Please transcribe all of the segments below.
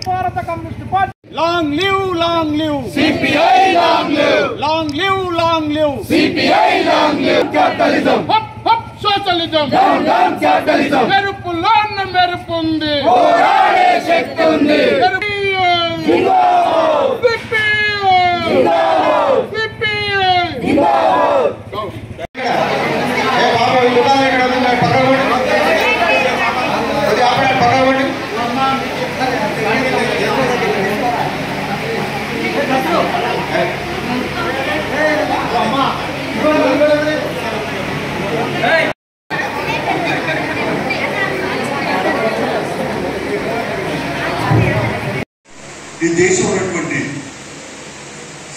భారత communist party long live CPI long live CPI capitalism హప్ socialism down capitalism మెరుపులోన మెరుపుంది పోరాడే శక్తి ఉంది ఈ దేశంలో ఉన్నటువంటి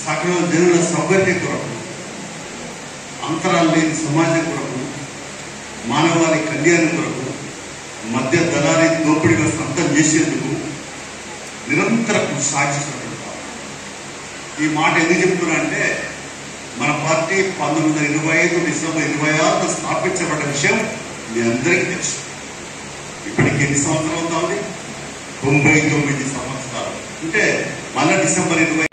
సకల జనుల సౌకర్యం కొరకు, అంతరాలు లేని సమాజం కొరకు, మానవాళి కళ్యాణం కొరకు మధ్య దళారీ దోపిడిగా అంతం చేసేందుకు నిరంతరం సాగిస్తున్నటువంటి ఈ మాట ఎందుకు చెప్తున్నా అంటే, మన పార్టీ 1925 డిసెంబర్ 26 స్థాపించబడ్డ విషయం మీ అందరికీ తెలుసు. ఇప్పటికి ఎన్ని సంవత్సరాలు అవుతుంది? 99 సంవత్సరాలు. అంటే మన డిసెంబర్ 20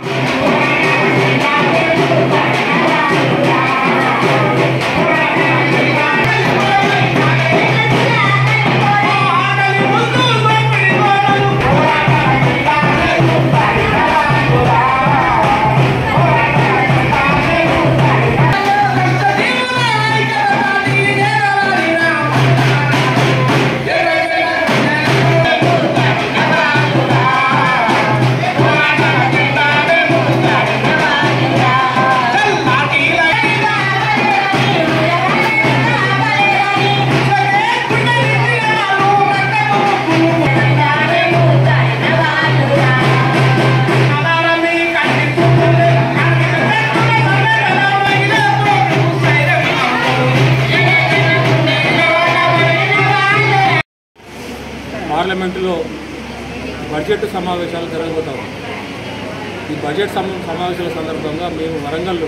పార్లమెంటులో బడ్జెట్ సమావేశాలు జరగబోతాం. ఈ బడ్జెట్ సమావేశాల సందర్భంగా మేము వరంగల్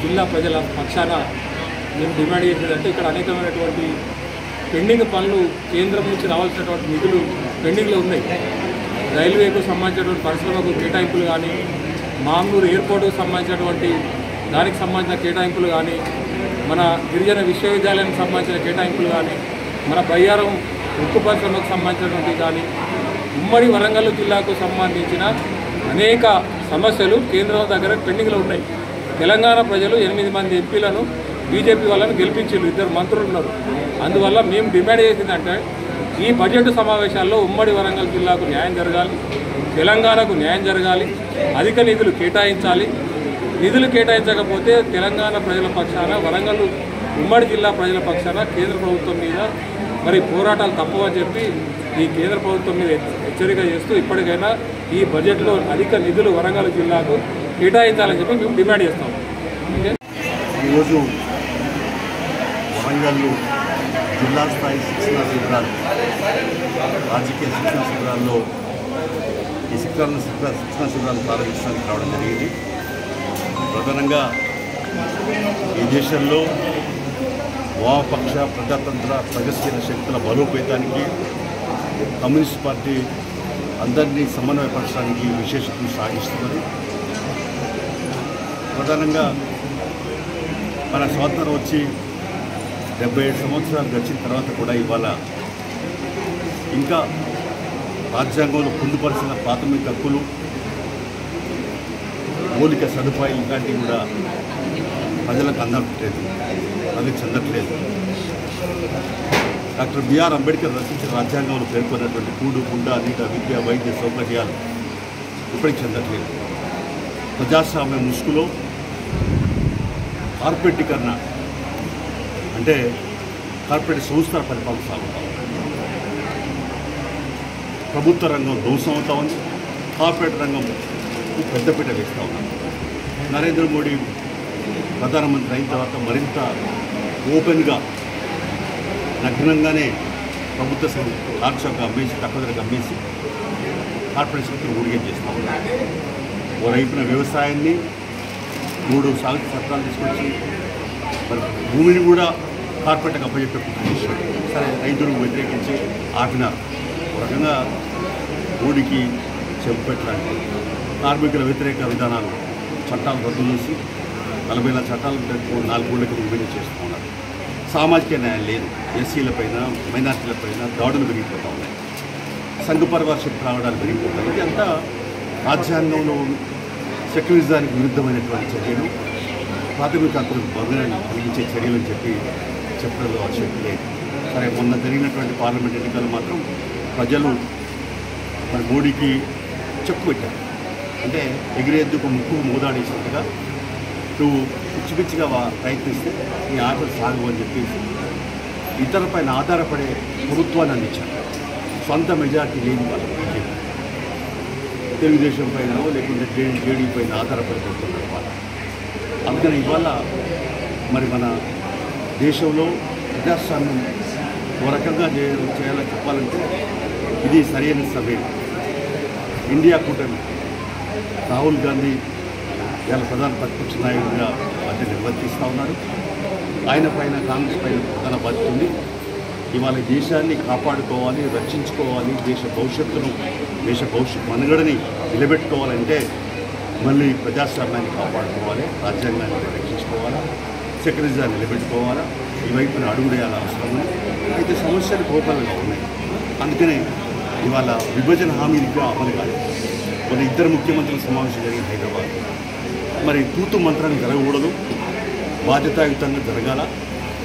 జిల్లా ప్రజల పక్షాన మేము డిమాండ్ చేసేదంటే, ఇక్కడ అనేకమైనటువంటి పెండింగ్ పనులు, కేంద్రం నుంచి రావాల్సినటువంటి నిధులు పెండింగ్లో ఉన్నాయి. రైల్వేకు సంబంధించినటువంటి పరిశ్రమకు కేటాయింపులు కానీ, మామూలు ఎయిర్పోర్టుకు సంబంధించినటువంటి దానికి సంబంధించిన కేటాయింపులు కానీ, మన గిరిజన విశ్వవిద్యాలయానికి సంబంధించిన కేటాయింపులు కానీ, మన బయ్యారం ఉక్కు పరిశ్రమకు సంబంధించినటువంటి కానీ, ఉమ్మడి వరంగల్ జిల్లాకు సంబంధించిన అనేక సమస్యలు కేంద్రం దగ్గర పెండింగ్లో ఉన్నాయి. తెలంగాణ ప్రజలు 8 మంది ఎంపీలను బీజేపీ వాళ్ళని గెలిపించారు, 2 మంత్రులు ఉన్నారు. అందువల్ల మేము డిమాండ్ చేసిందంటే, ఈ బడ్జెట్ సమావేశాల్లో ఉమ్మడి వరంగల్ జిల్లాకు న్యాయం జరగాలి, తెలంగాణకు న్యాయం జరగాలి, అధిక నిధులు కేటాయించాలి. నిధులు కేటాయించకపోతే తెలంగాణ ప్రజల పక్షాన, వరంగల్ ఉమ్మడి జిల్లా ప్రజల పక్షాన కేంద్ర ప్రభుత్వం మీద మరి పోరాటాలు తప్పవని చెప్పి ఈ కేంద్ర ప్రభుత్వం మీద హెచ్చరిక చేస్తూ ఇప్పటికైనా ఈ బడ్జెట్లో అధిక నిధులు వరంగల్ జిల్లాకు కేటాయించాలని చెప్పి మేము డిమాండ్ చేస్తాం. ఈరోజు వరంగల్ జిల్లా స్థాయి శిక్షణ శిబిరాలు, రాజకీయ శిక్షణ శిబిరాల్లో ఈ శిక్షణ శిబిరాలు ప్రారంభించడానికి రావడం జరిగింది. ప్రధానంగా ఈ దేశంలో వామపక్ష, ప్రజాతంత్ర, ప్రగతిశీల శక్తుల బలోపేతానికి కమ్యూనిస్ట్ పార్టీ అందరినీ సమన్వయపరచడానికి విశేష కృషి సాగిస్తున్నది. ప్రధానంగా మన స్వాతంత్రం వచ్చి 77 సంవత్సరాలు గడిచిన తర్వాత కూడా ఇవాళ ఇంకా రాజ్యాంగంలో పొందుపరిచిన ప్రాథమిక హక్కులు, మౌలిక సదుపాయాలు ఇలాంటివి కూడా ప్రజలకు అందట్లేదు, అది చెందట్లేదు. డాక్టర్ బిఆర్ అంబేద్కర్ రచించిన రాజ్యాంగంలో పేర్కొన్నటువంటి కూడు, గుండ, నీట, విద్య, వైద్య సౌకర్యాలు ఇప్పటికి చెందట్లేదు. ప్రజాస్వామ్య ముసుగులో కార్పొరేటీకరణ, అంటే కార్పొరేట్ సంస్థల పరిపాలన సాగుతాం. ప్రభుత్వ రంగం ధ్వంసం అవుతా ఉంది, కార్పొరేట్ రంగం పెద్దపీట వేస్తూ ఉన్నాం. నరేంద్ర మోడీ ప్రధానమంత్రి అయిన తర్వాత మరింత ఓపెన్గా, నగ్నంగానే ప్రభుత్వ లాక్షకు అమ్మేసి, తక్కువ ధరకు అమ్మేసి కార్పొరేట్ సంస్థలు ఊడిగం చేస్తూ ఉన్నారు. ఓవైపున వ్యవసాయాన్ని 3 సాగు చట్టాలు తీసుకొచ్చి మరి భూమిని కూడా కార్పొరేట్కి అప్పచెప్పే ప్రయత్నం సరే రైతులకు వ్యతిరేకించి ఆపినారు. ఒక రకంగా మోడీకి చెంపెట్లాంటి కార్మికుల వ్యతిరేక విధానాలు చట్టాలు రద్దు చేసి 40 చట్టాలు 4 ఊళ్ళకి విభజన చేస్తున్నారు. సామాజిక న్యాయం లేదు. ఎస్సీలపైన మైనార్టీలపైన దాడులు పెరిగిపోతూ ఉన్నాయి. సంఘపరివార శక్తి పెరిగిపోతాయి. ఇది అంతా రాజ్యాంగంలో సెక్యులరిజానికి విరుద్ధమైనటువంటి చర్యలు, ప్రాథమిక హక్కులకు భంగాన్ని కలిగించే చర్యలు అని చెప్పడంలో ఆసక్తి లేదు. సరే మొన్న జరిగినటువంటి పార్లమెంట్ ఎన్నికలు మాత్రం ప్రజలు మరి మోడీకి చెక్కు పెట్టారు. అంటే ఎగిరేందుకు ముక్కు మోదాడేసినట్టుగా నువ్వు పిచ్చిపిచ్చిగా ప్రయత్నిస్తే నీ ఆటలు సాగు అని చెప్పేసి ఇతర పైన ఆధారపడే ప్రభుత్వాన్ని అందించారు. సొంత మెజార్టీ లేని వాళ్ళు బీజేపీ తెలుగుదేశం పైన లేకుంటే జేడీ పైన ఆధారపడిపోతున్నారు వాళ్ళు. అందుకని ఇవాళ మరి మన దేశంలో ప్రజాస్వామ్యం ఓ రకంగా చేయాలని చెప్పాలంటే ఇది సరైన సమయం. ఇండియా కూటమి రాహుల్ గాంధీ ఇవాళ ప్రధాన ప్రతిపక్ష నాయకుడిగా బాధ్యత నిర్వర్తిస్తూ ఉన్నాడు. ఆయన పైన కాంగ్రెస్ పైన ప్రధాన బాధ్యత ఉంది. ఇవాళ దేశాన్ని కాపాడుకోవాలి, రక్షించుకోవాలి, దేశ భవిష్యత్ మనుగడని నిలబెట్టుకోవాలంటే మళ్ళీ ప్రజాస్వామ్యాన్ని కాపాడుకోవాలి, రాజ్యాంగాన్ని రక్షించుకోవాలా, సెక్యులరిజాన్ని నిలబెట్టుకోవాలా, ఈ వైపున అడుగుడేయాల అవసరం ఉంది. అయితే సమస్యలు కోపంగా ఉన్నాయి. అందుకనే ఇవాళ విభజన హామీగా అమలు కాలేదు. మన 2 ముఖ్యమంత్రుల సమావేశం జరిగిన హైదరాబాద్ మరి తూతు మంత్రాన్ని జరగకూడదు, బాధ్యతాయుతంగా జరగాల.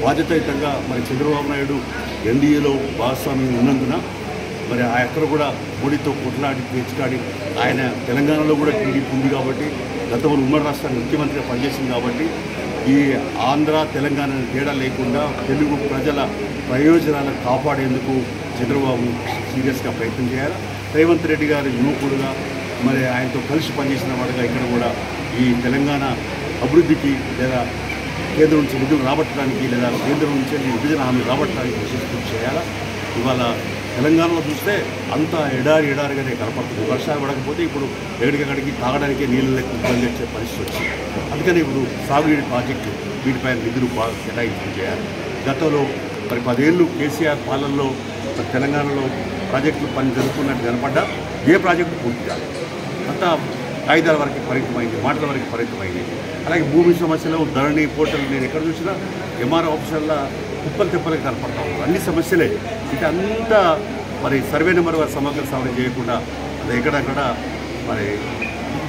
బాధ్యతాయుతంగా మరి చంద్రబాబు నాయుడు ఎన్డీఏలో భాగస్వామ్యం ఉన్నందున మరి ఎక్కడ కూడా మోడీతో కొట్లాడి తెచ్చుకాడి ఆయన తెలంగాణలో కూడా టీడీపీ ఉంది కాబట్టి గతంలో ఉమ్మడి రాష్ట్రానికి ముఖ్యమంత్రిగా పనిచేసింది కాబట్టి ఈ ఆంధ్ర తెలంగాణ తేడా లేకుండా తెలుగు ప్రజల ప్రయోజనాలను కాపాడేందుకు చంద్రబాబు సీరియస్గా ప్రయత్నం చేయాలి. రేవంత్ రెడ్డి గారి యువకుడుగా మరి ఆయనతో కలిసి పనిచేసిన వాడుగా ఇక్కడ కూడా ఈ తెలంగాణ అభివృద్ధికి లేదా కేంద్రం నుంచి నిధులు రాబట్టడానికి లేదా కేంద్రం నుంచి విభజన హామీ రాబట్టడానికి కృషి చేయాలా. ఇవాళ తెలంగాణలో చూస్తే అంతా ఎడారిగానే కనపడుతుంది. వర్షాలు పడకపోతే ఇప్పుడు ఎక్కడికక్కడికి తాగడానికి నీళ్ళు లేక ఇబ్బంది వచ్చే పరిస్థితి వచ్చింది. అందుకని ఇప్పుడు సాగునీటి ప్రాజెక్టు వీటిపైన నిధులు బాగా కేటాయింపు చేయాలి. గతంలో మరి 10 ఏళ్ళు కేసీఆర్ పాలనలో తెలంగాణలో ప్రాజెక్టులు పని జరుగుతున్నట్టు కనపడ్డా ఏ ప్రాజెక్టు పూర్తి కాదు. అంతా కాగితాల వరకు పరిమితమైంది, మాటల వరకు పరిమితమైంది. అలాగే భూమి సమస్యలు, ధరణి పోర్టల్ నేను ఎక్కడ చూసినా ఎంఆర్ఓ ఆఫీసర్ల తిప్పలకి కనపడతా ఉన్నారు. అన్ని సమస్యలే. ఇక అంతా మరి సర్వే నెంబర్ వారి సమగ్ర సవరణ చేయకుండా అది ఎక్కడక్కడ మరి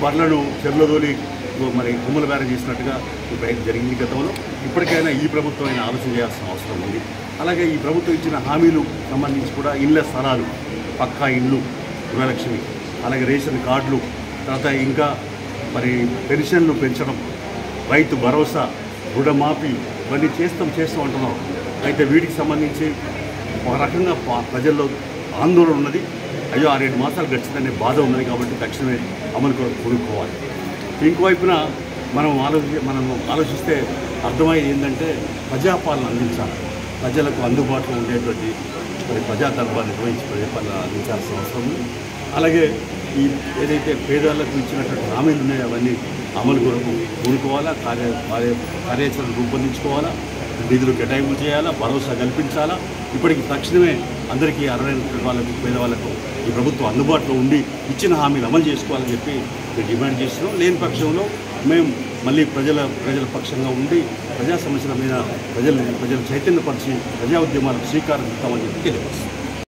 బర్లను చెర్లదోలి మరి గుమ్మల బేరం చేసినట్టుగా ఈ ప్రయత్నం జరిగింది గతంలో. ఇప్పటికైనా ఈ ప్రభుత్వం అయినా ఆలోచన చేయాల్సిన అవసరం ఉంది. అలాగే ఈ ప్రభుత్వం ఇచ్చిన హామీలు సంబంధించి కూడా ఇళ్ల స్థలాలు, పక్కా ఇండ్లు, గృహలక్ష్మి, అలాగే రేషన్ కార్డులు, తర్వాత ఇంకా మరి పెన్షన్లు పెంచడం, రైతు భరోసా, రుణమాఫీ ఇవన్నీ చేస్తాం అంటున్నాం. అయితే వీటికి సంబంధించి ఒక రకంగా ప్రజల్లో ఆందోళన ఉన్నది. అయ్యో 6-7 మాసాలు గడిచిందనే బాధ ఉన్నది కాబట్టి తక్షణమే అమలు కొనుక్కోవాలి. ఇంకోవైపున మనం ఆలోచిస్తే అర్థమయ్యేది ఏంటంటే ప్రజాపాలన అందించాలి. ప్రజలకు అందుబాటులో ఉండేటువంటి మరి ప్రజా దర్బార్ నిర్వహించి ప్రజాపాలన అందించాల్సిన అవసరం ఉంది. అలాగే ఈ ఏదైతే పేదవాళ్ళకు ఇచ్చినటువంటి హామీలు ఉన్నాయో అవన్నీ అమలు కొనుక్కోవాలా, కార్యాచరణ రూపొందించుకోవాలా, నిధులు కేటాయింపు చేయాలా, భరోసా కల్పించాలా. ఇప్పటికి తక్షణమే అందరికీ 60 వాళ్ళకు పేదవాళ్ళకు ఈ ప్రభుత్వం అందుబాటులో ఉండి ఇచ్చిన హామీలు అమలు చేసుకోవాలని చెప్పి డిమాండ్ చేస్తున్నాం. లేని పక్షంలో మేము మళ్ళీ ప్రజల పక్షంగా ఉండి ప్రజా సమస్యల మీద ప్రజలు చైతన్యపరిచి ప్రజా ఉద్యమాలకు శ్రీకారం ఇస్తామని చెప్పి తెలియవచ్చు.